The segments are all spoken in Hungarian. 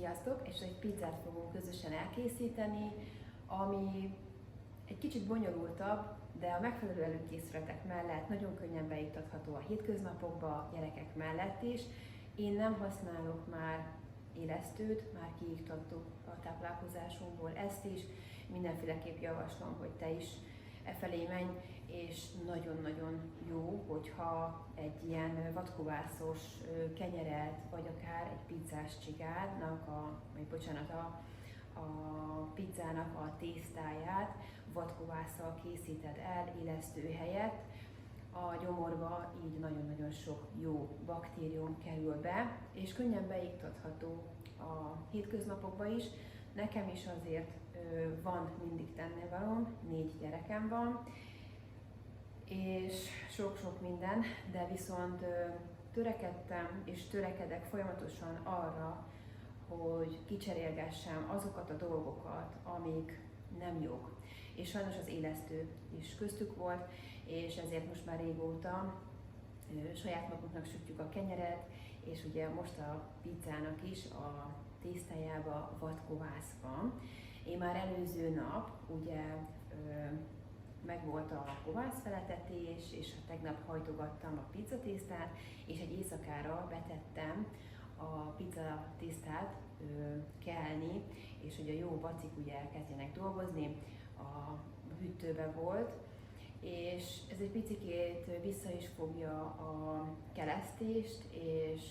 Sziasztok! És egy pizzát fogunk közösen elkészíteni, ami egy kicsit bonyolultabb, de a megfelelő előkészületek mellett nagyon könnyen beiktatható a hétköznapokba, gyerekek mellett is. Én nem használok már élesztőt, már kiiktattuk a táplálkozásunkból ezt is. Mindenféleképp javaslom, hogy te is efelé menj, és nagyon-nagyon jó, hogyha egy ilyen vadkovászos kenyeret, vagy akár egy pizzás csigádnak, a pizzának a tésztáját vadkovásszal készíted el élesztő helyett. A gyomorba így nagyon-nagyon sok jó baktérium kerül be, és könnyen beiktatható a hétköznapokba is. Nekem is azért van mindig tennivalóm, 4 gyerekem van, és sok-sok minden, de viszont törekedtem és törekedek folyamatosan arra, hogy kicserélgessem azokat a dolgokat, amik nem jók. És sajnos az élesztő is köztük volt, és ezért most már régóta saját magunknak sütjük a kenyeret, és ugye most a pizzának is a tésztájába vadkovász van. Én már előző nap ugye megvolt a kovászfeletetés, és tegnap hajtogattam a pizzatésztát, és egy éjszakára betettem a pizzatésztát kelni, és hogy a jó bacik ugye elkezdjenek dolgozni, a hűtőbe volt, és ez egy picikét vissza is fogja a kelesztést, és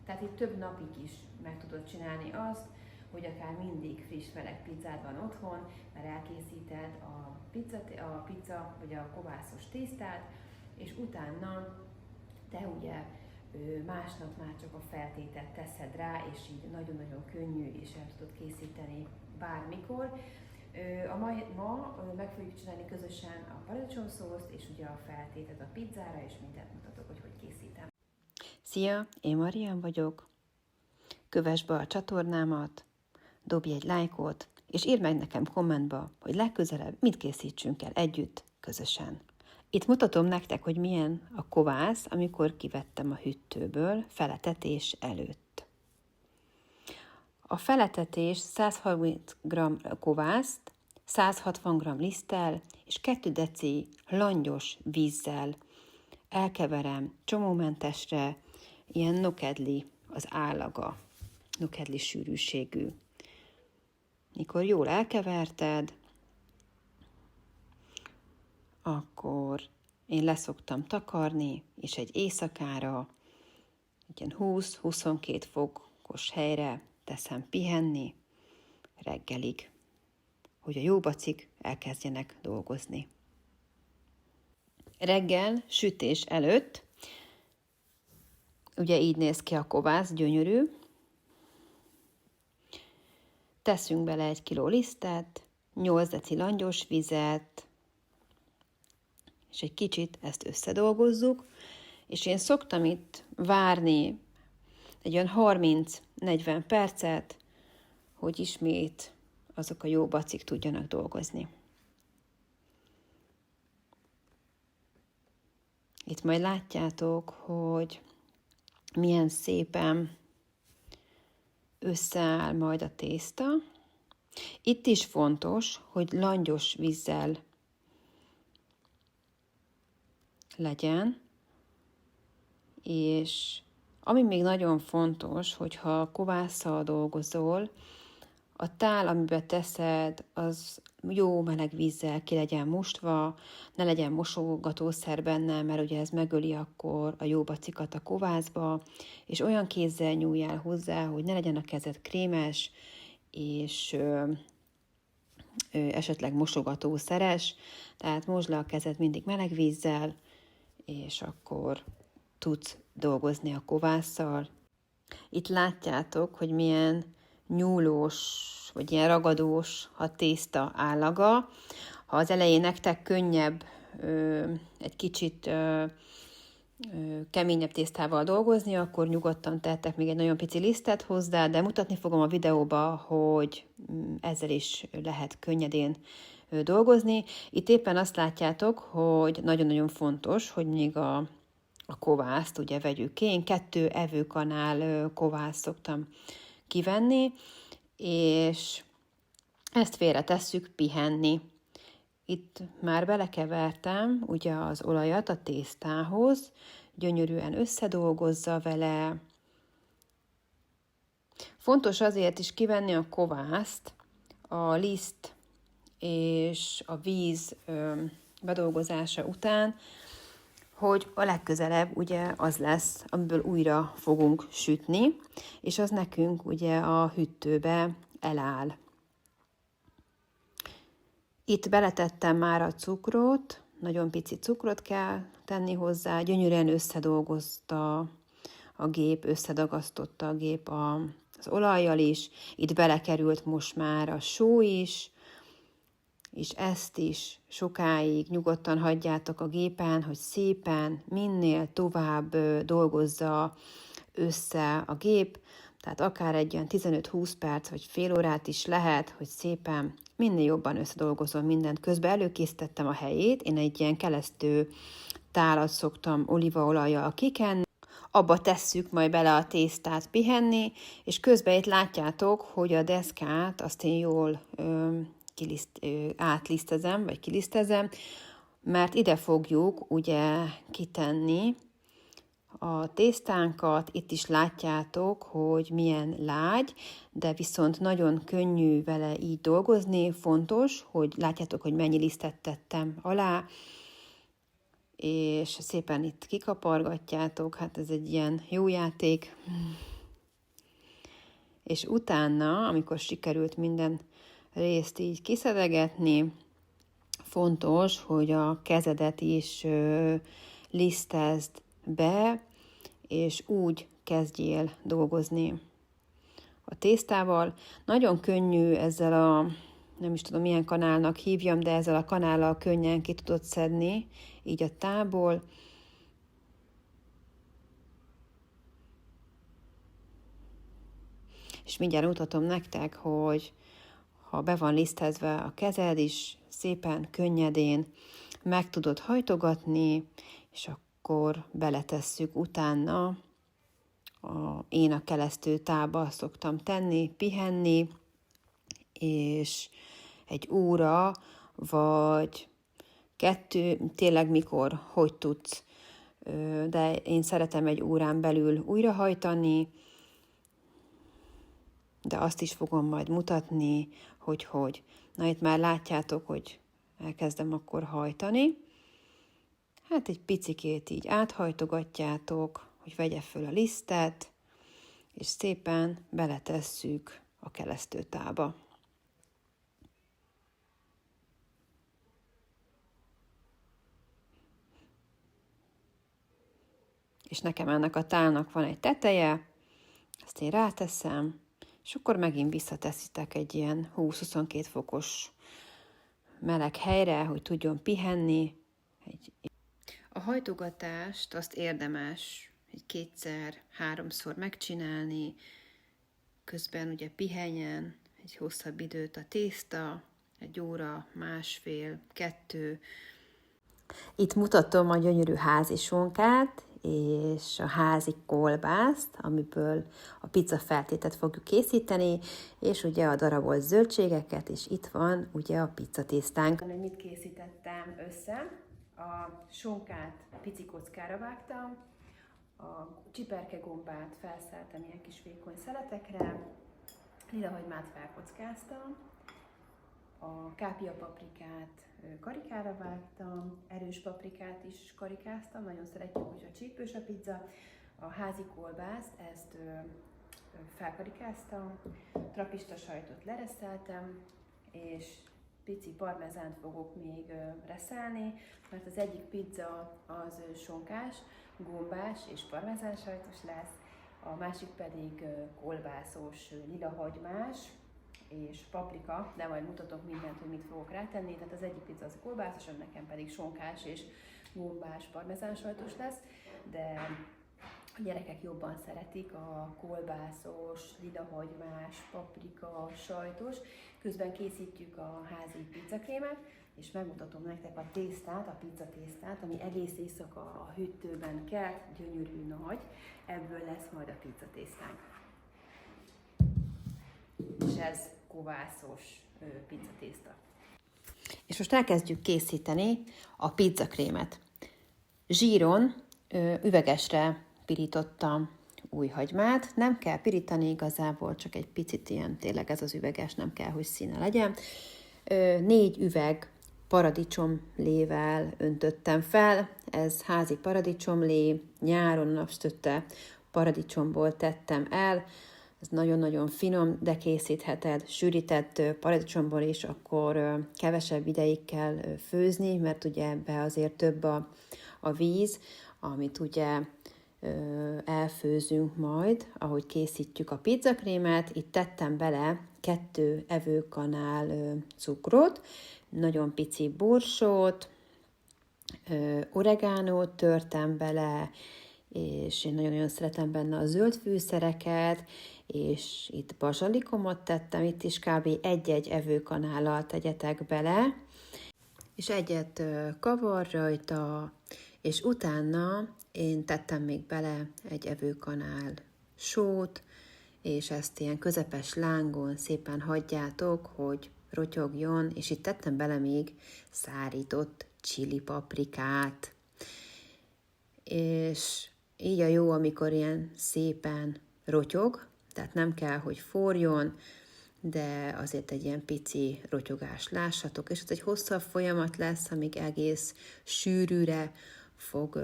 tehát itt több napig is meg tudod csinálni azt, hogy akár mindig friss meleg pizzád van otthon, mert elkészíted a pizza vagy a kovászos tésztát, és utána te ugye másnap már csak a feltételt teszed rá, és így nagyon-nagyon könnyű, és el tudod készíteni bármikor. Ma meg fogjuk csinálni közösen a paradicsomszószt, és ugye a feltétet a pizzára, és mindent mutatok, hogy készítem. Szia, én Marian vagyok. Kövess be a csatornámat, dobj egy lájkot, és írd meg nekem kommentba, hogy legközelebb mit készítsünk el együtt, közösen. Itt mutatom nektek, hogy milyen a kovász, amikor kivettem a hűtőből feletetés előtt. A feletetés 130 g kovászt, 160 g liszttel és 2 deci langyos vízzel elkeverem csomómentesre, ilyen nokedli az állaga, nokedli sűrűségű. Mikor jól elkeverted, akkor én leszoktam takarni, és egy éjszakára, ilyen 20-22 fokos helyre teszem pihenni reggelig, hogy a jó bacik elkezdjenek dolgozni. Reggel sütés előtt, ugye így néz ki a kovász, gyönyörű, teszünk bele 1 kg lisztet, 8 deci langyos vizet, és egy kicsit ezt összedolgozzuk, és én szoktam itt várni egy olyan 30-40 percet, hogy ismét azok a jó bacik tudjanak dolgozni. Itt majd látjátok, hogy milyen szépen összeáll majd a tészta. Itt is fontos, hogy langyos vízzel legyen, és ami még nagyon fontos, hogyha kovásszal dolgozol, a tál, amiben teszed, az jó meleg vízzel ki legyen mostva, ne legyen mosogatószer benne, mert ugye ez megöli akkor a jó bacikat a kovászba, és olyan kézzel nyúljál hozzá, hogy ne legyen a kezed krémes, és esetleg mosogatószeres, tehát mosd le a kezed mindig meleg vízzel, és akkor tudsz dolgozni a kovásszal. Itt látjátok, hogy milyen nyúlós, vagy ilyen ragadós a tészta állaga. Ha az elején nektek könnyebb egy kicsit keményebb tésztával dolgozni, akkor nyugodtan tettek még egy nagyon pici lisztet hozzá, de mutatni fogom a videóba, hogy ezzel is lehet könnyedén dolgozni. Itt éppen azt látjátok, hogy nagyon-nagyon fontos, hogy még a kovászt ugye vegyük ki. Én 2 evőkanál kovászt szoktam kivenni, és ezt félretesszük pihenni. Itt már belekevertem ugye az olajat a tésztához, gyönyörűen összedolgozza vele. Fontos azért is kivenni a kovászt, a liszt és a víz bedolgozása után, hogy a legközelebb ugye az lesz, amiből újra fogunk sütni, és az nekünk ugye a hűtőbe eláll. Itt beletettem már a cukrot, nagyon pici cukrot kell tenni hozzá, gyönyörűen összedolgozta a gép, összedagasztotta a gép az olajjal is, itt belekerült most már a só is, és ezt is sokáig nyugodtan hagyjátok a gépen, hogy szépen minél tovább dolgozza össze a gép, tehát akár egy olyan 15-20 perc, vagy fél órát is lehet, hogy szépen minél jobban összedolgozom mindent. Közben előkészítettem a helyét, én egy ilyen kelesztő tálat szoktam olívaolajjal kikenni, abba tesszük majd bele a tésztát pihenni, és közben itt látjátok, hogy a deszkát azt én jól átlisztezem, vagy kilisztezem, mert ide fogjuk ugye kitenni a tésztánkat. Itt is látjátok, hogy milyen lágy, de viszont nagyon könnyű vele így dolgozni. Fontos, hogy látjátok, hogy mennyi lisztet tettem alá, és szépen itt kikapargatjátok, hát ez egy ilyen jó játék. És utána, amikor sikerült minden részt így kiszedegetni, fontos, hogy a kezedet is lisztezd be, és úgy kezdjél dolgozni a tésztával. Nagyon könnyű ezzel a, nem is tudom milyen kanálnak hívjam, de ezzel a kanállal könnyen ki tudod szedni, így a tából. És mindjárt mutatom nektek, hogy ha be van lisztezve a kezed is, szépen, könnyedén meg tudod hajtogatni, és akkor beletesszük utána. Én a kelesztő tába szoktam tenni, pihenni, és egy óra, vagy 2, tényleg mikor, hogy tudsz, de én szeretem egy órán belül újrahajtani, de azt is fogom majd mutatni, hogy. Na itt már látjátok, hogy elkezdem akkor hajtani. Hát egy picikét így áthajtogatjátok, hogy vegye föl a lisztet, és szépen beletesszük a kelesztőtába. És nekem ennek a tálnak van egy teteje, ezt én ráteszem, és akkor megint visszateszitek egy ilyen 20-22 fokos meleg helyre, hogy tudjon pihenni. A hajtogatást azt érdemes egy 2-3-szor megcsinálni, közben ugye pihenjen egy hosszabb időt a tészta, 1 óra, 1,5-2. Itt mutatom a gyönyörű házi sonkát, és a házi kolbászt, amiből a pizza feltétet fogjuk készíteni, és ugye a darabolt zöldségeket, és itt van ugye a pizza tésztánk. Hogy mit készítettem össze? A sonkát pici kockára vágtam, a csiperkegombát felszálltam ilyen kis vékony szeletekre, lilahagymát felkockáztam, a kápia paprikát karikára vágtam, erős paprikát is karikáztam, nagyon szeretjük, hogyha csípős a pizza. A házi kolbászt, ezt felkarikáztam, trapista sajtot lereszeltem, és pici parmezánt fogok még reszelni, mert az egyik pizza az sonkás, gombás és parmezán sajtos lesz, a másik pedig kolbászos, lilahagymás és paprika, de majd mutatok mindent, hogy mit fogok rátenni. Tehát az egyik pizza az kolbászos, nekem pedig sonkás és gombás parmezán sajtos lesz, de a gyerekek jobban szeretik a kolbászos, lilahagymás, paprika, sajtos. Közben készítjük a házi pizzakrémet, és megmutatom nektek a tésztát, a pizza tésztát, ami egész éjszaka a hűtőben kelt, gyönyörű nagy. Ebből lesz majd a pizza tésztánk. és ez kovászos pizzatészta. És most elkezdjük készíteni a pizzakrémet. Zsíron üvegesre pirítottam újhagymát. Nem kell pirítani igazából, csak egy picit ilyen, tényleg ez az üveges, nem kell, hogy színe legyen. 4 üveg paradicsomlével öntöttem fel. Ez házi paradicsomlé, nyáron napsütötte paradicsomból tettem el. Ez nagyon-nagyon finom, de készítheted sűrített paradicsomból is, akkor kevesebb ideig kell főzni, mert ugye ebbe azért több a víz, amit ugye elfőzünk majd, ahogy készítjük a pizzakrémet. Itt tettem bele 2 evőkanál cukrot, nagyon pici borsót, oregánót törtem bele, és én nagyon-nagyon szeretem benne a zöld fűszereket, és itt bazsalikomot tettem, itt is kb. 1-1 evőkanállal tegyetek bele, és egyet kavar rajta, és utána én tettem még bele 1 evőkanál sót, és ezt ilyen közepes lángon szépen hagyjátok, hogy rotyogjon, és itt tettem bele még szárított chili paprikát. És így a jó, amikor ilyen szépen rotyog, tehát nem kell, hogy forjon, de azért egy ilyen pici rotyogást lássatok, és ez egy hosszabb folyamat lesz, amíg egész sűrűre fog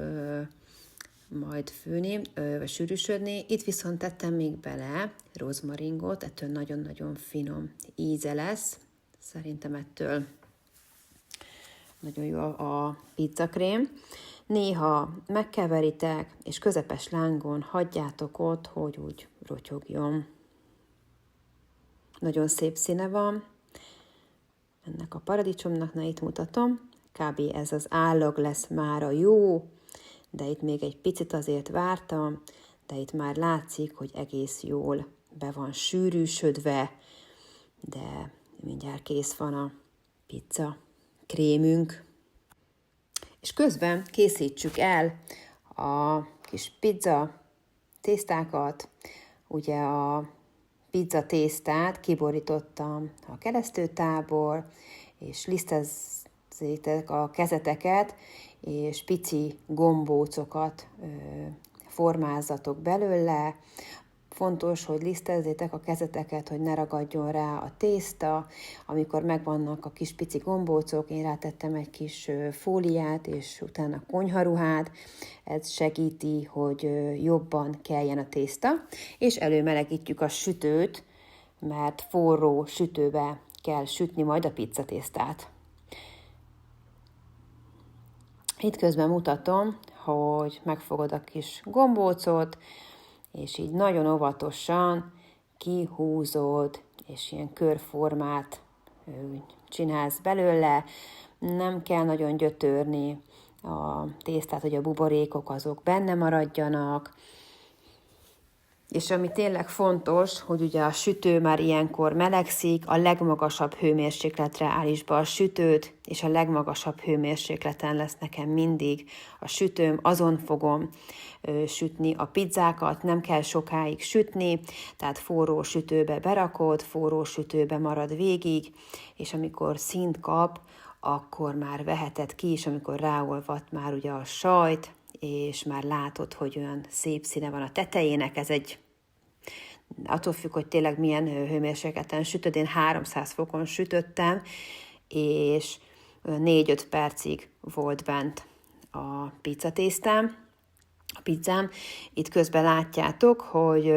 majd főni, vagy sűrűsödni. Itt viszont tettem még bele rozmaringot, ettől nagyon-nagyon finom íze lesz. Szerintem ettől nagyon jó a pizzakrém. Néha megkeveritek, és közepes lángon hagyjátok ott, hogy úgy rotyogjon. Nagyon szép színe van. Ennek a paradicsomnak, na itt mutatom, kb. Ez az állag lesz már a jó, de itt még egy picit azért vártam, de itt már látszik, hogy egész jól be van sűrűsödve, de mindjárt kész van a pizza krémünk. És közben készítsük el a kis pizza tésztákat. Ugye a pizza tésztát kiborítottam a keresztőtából, és lisztezzétek a kezeteket, és pici gombócokat formázzatok belőle. Fontos, hogy lisztezzétek a kezeteket, hogy ne ragadjon rá a tészta. Amikor megvannak a kis pici gombócok, én rátettem egy kis fóliát, és utána konyharuhát. Ez segíti, hogy jobban keljen a tészta. És előmelegítjük a sütőt, mert forró sütőbe kell sütni majd a pizzatésztát. Itt közben mutatom, hogy megfogod a kis gombócot, és így nagyon óvatosan kihúzod, és ilyen körformát csinálsz belőle. Nem kell nagyon gyötörni a tésztát, hogy a buborékok azok benne maradjanak. És ami tényleg fontos, hogy ugye a sütő már ilyenkor melegszik, a legmagasabb hőmérsékletre állítsd be a sütőt, és a legmagasabb hőmérsékleten lesz nekem mindig a sütőm, azon fogom sütni a pizzákat, nem kell sokáig sütni, tehát forró sütőbe berakod, forró sütőbe marad végig, és amikor színt kap, akkor már veheted ki, és amikor ráolvad már ugye a sajt, és már látod, hogy olyan szép színe van a tetejének, ez egy, attól függ, hogy tényleg milyen hőmérsékleten sütöd, én 300 fokon sütöttem, és 4-5 percig volt bent a pizzatésztám, a pizzám. Itt közben látjátok, hogy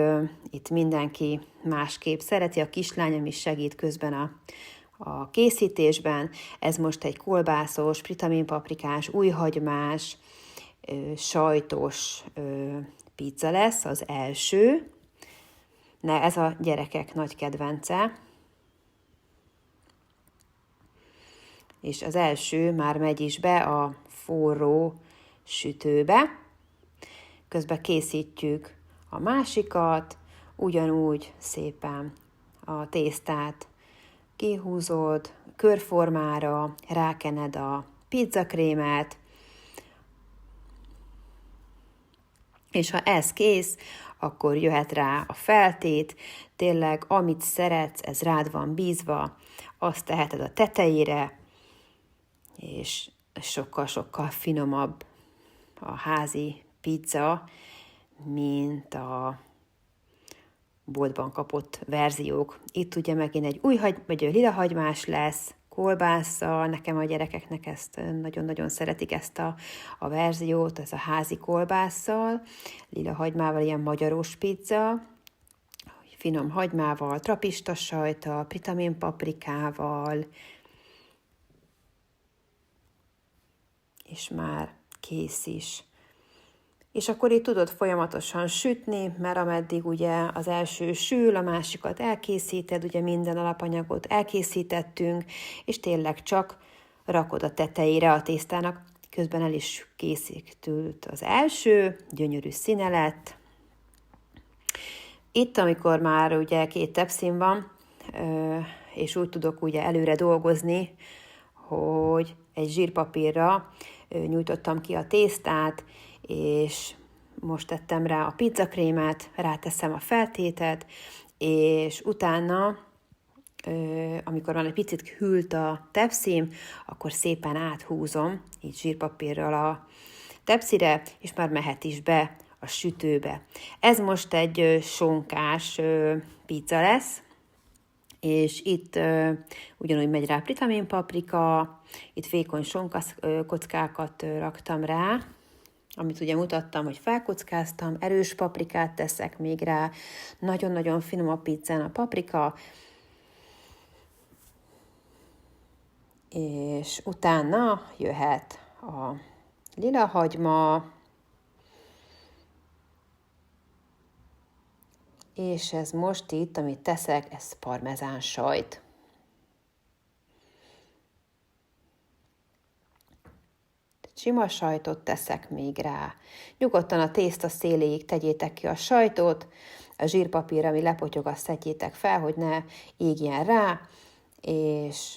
itt mindenki másképp szereti, a kislányom is segít közben a készítésben. Ez most egy kolbászos, vitaminpaprikás, újhagymás, sajtos pizza lesz, az első. Ez a gyerekek nagy kedvence. És az első már megy is be a forró sütőbe. Közben készítjük a másikat, ugyanúgy szépen a tésztát kihúzod, körformára rákened a pizzakrémet, és ha ez kész, akkor jöhet rá a feltét, tényleg amit szeretsz, ez rád van bízva, azt teheted a tetejére, és sokkal-sokkal finomabb a házi pizza, mint a boltban kapott verziók. Itt ugye megint egy vagy lilahagymás lesz, kolbásszal, nekem a gyerekeknek ezt nagyon-nagyon szeretik ezt a verziót, ez a házi kolbásszal, lilahagymával, ilyen magyaros pizza, finom hagymával, trapista sajttal, pritamin paprikával, és már kész is. És akkor itt tudod folyamatosan sütni, mert ameddig ugye az első sül, a másikat elkészíted, ugye minden alapanyagot elkészítettünk, és tényleg csak rakod a tetejére a tésztának. Közben el is készítült az első, gyönyörű színe lett. Itt, amikor már ugye 2 tepszin van, és úgy tudok ugye előre dolgozni, hogy egy zsírpapírra nyújtottam ki a tésztát, és most tettem rá a pizzakrémet, ráteszem a feltétet, és utána, amikor már egy picit hűlt a tepszim, akkor szépen áthúzom, így zsírpapírral a tepszire, és már mehet is be a sütőbe. Ez most egy sonkás pizza lesz, és itt ugyanúgy megy rá pritamin paprika, itt vékony sonkakockákat raktam rá, amit ugye mutattam, hogy felkockáztam, erős paprikát teszek még rá, nagyon-nagyon finom a pizzán a paprika, és utána jöhet a lilahagyma, és ez most itt, amit teszek, ez parmezán sajt. Sima sajtot teszek még rá. Nyugodtan a tészta széléig tegyétek ki a sajtot, a zsírpapír, ami lepotyog, azt szedjétek fel, hogy ne égjen rá, és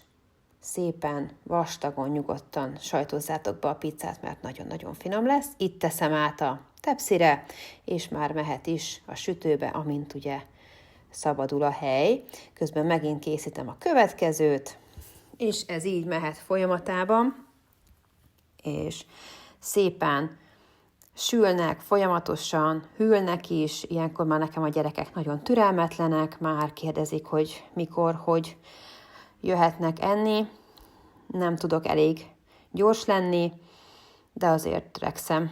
szépen vastagon, nyugodtan sajtozzátok be a pizzát, mert nagyon-nagyon finom lesz. Itt teszem át a tepszire, és már mehet is a sütőbe, amint ugye szabadul a hely. Közben megint készítem a következőt, és ez így mehet folyamatában, és szépen sülnek, folyamatosan hűlnek is, ilyenkor már nekem a gyerekek nagyon türelmetlenek, már kérdezik, hogy mikor, hogy jöhetnek enni, nem tudok elég gyors lenni, de azért törekszem.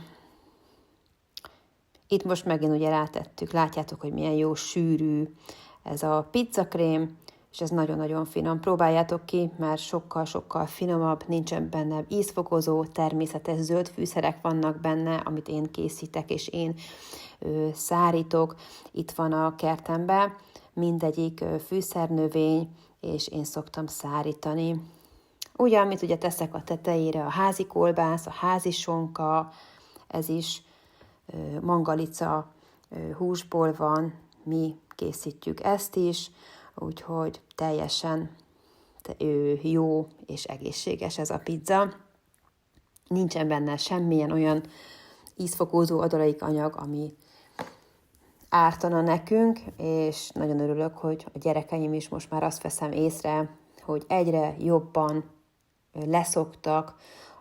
Itt most megint ugye rátettük, látjátok, hogy milyen jó sűrű ez a pizzakrém, és ez nagyon-nagyon finom. Próbáljátok ki, mert sokkal-sokkal finomabb, nincsen benne ízfokozó, természetes zöld fűszerek vannak benne, amit én készítek, és én szárítok. Itt van a kertemben mindegyik fűszernövény, és én szoktam szárítani. Ugye, amit ugye teszek a tetejére, a házi kolbász, a házi sonka, ez is mangalica húsból van, mi készítjük ezt is, úgyhogy teljesen jó és egészséges ez a pizza. Nincsen benne semmilyen olyan ízfokozó adalékanyag, ami ártana nekünk, és nagyon örülök, hogy a gyerekeim is most már azt veszem észre, hogy egyre jobban leszoktak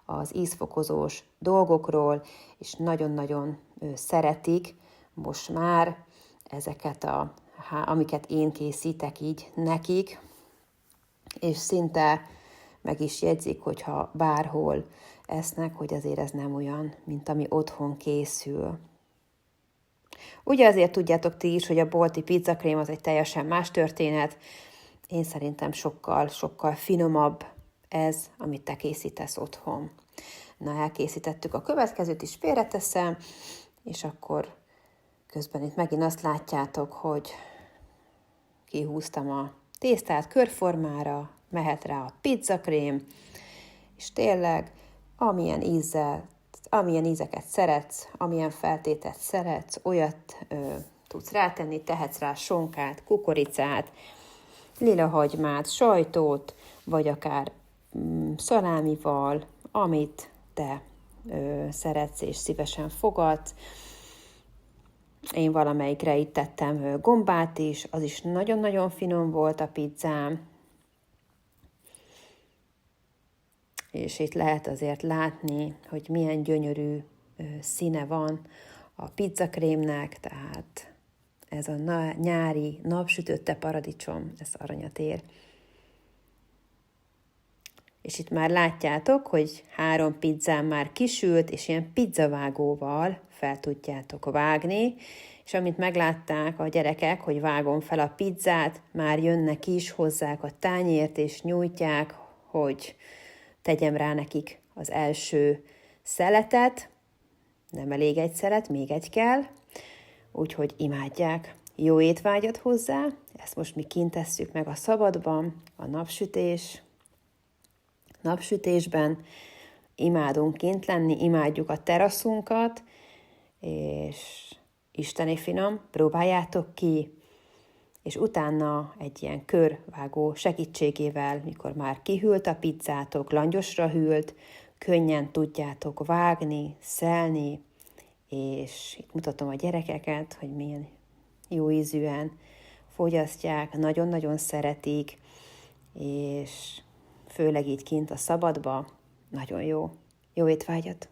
az ízfokozós dolgokról, és nagyon-nagyon szeretik most már ezeket, amiket én készítek így nekik, és szinte meg is jegyzik, hogyha bárhol esznek, hogy azért ez nem olyan, mint ami otthon készül. Ugye azért tudjátok ti is, hogy a bolti pizzakrém az egy teljesen más történet. Én szerintem sokkal finomabb ez, amit te készítesz otthon. Na, elkészítettük a következőt is, félreteszem, és akkor közben itt megint azt látjátok, hogy kihúztam a tésztát körformára, mehet rá a pizzakrém, és tényleg amilyen ízeket szeretsz, amilyen feltétet szeretsz, olyat tudsz rátenni, tehetsz rá sonkát, kukoricát, lilahagymát, sajtot, vagy akár szalámival, amit te szeretsz és szívesen fogadsz. Én valamelyikre itt tettem gombát is, az is nagyon-nagyon finom volt a pizzám. És itt lehet azért látni, hogy milyen gyönyörű színe van a pizzakrémnek, tehát ez a nyári napsütötte paradicsom, ez aranyat ér. És itt már látjátok, hogy 3 pizzám már kisült, és ilyen pizzavágóval fel tudjátok vágni, és amint meglátták a gyerekek, hogy vágom fel a pizzát, már jönnek is, hozzák a tányért, és nyújtják, hogy tegyem rá nekik az első szeletet. Nem elég egy szelet, még egy kell, úgyhogy imádják. Jó étvágyat hozzá, ezt most mi kint tesszük meg a szabadban, a napsütésben. Imádunk kint lenni, imádjuk a teraszunkat, és isteni finom, próbáljátok ki, és utána egy ilyen körvágó segítségével, mikor már kihűlt a pizzátok, langyosra hűlt, könnyen tudjátok vágni, szelni, és itt mutatom a gyerekeket, hogy milyen jó ízűen fogyasztják, nagyon-nagyon szeretik, és főleg így kint a szabadba, nagyon jó. Jó étvágyat!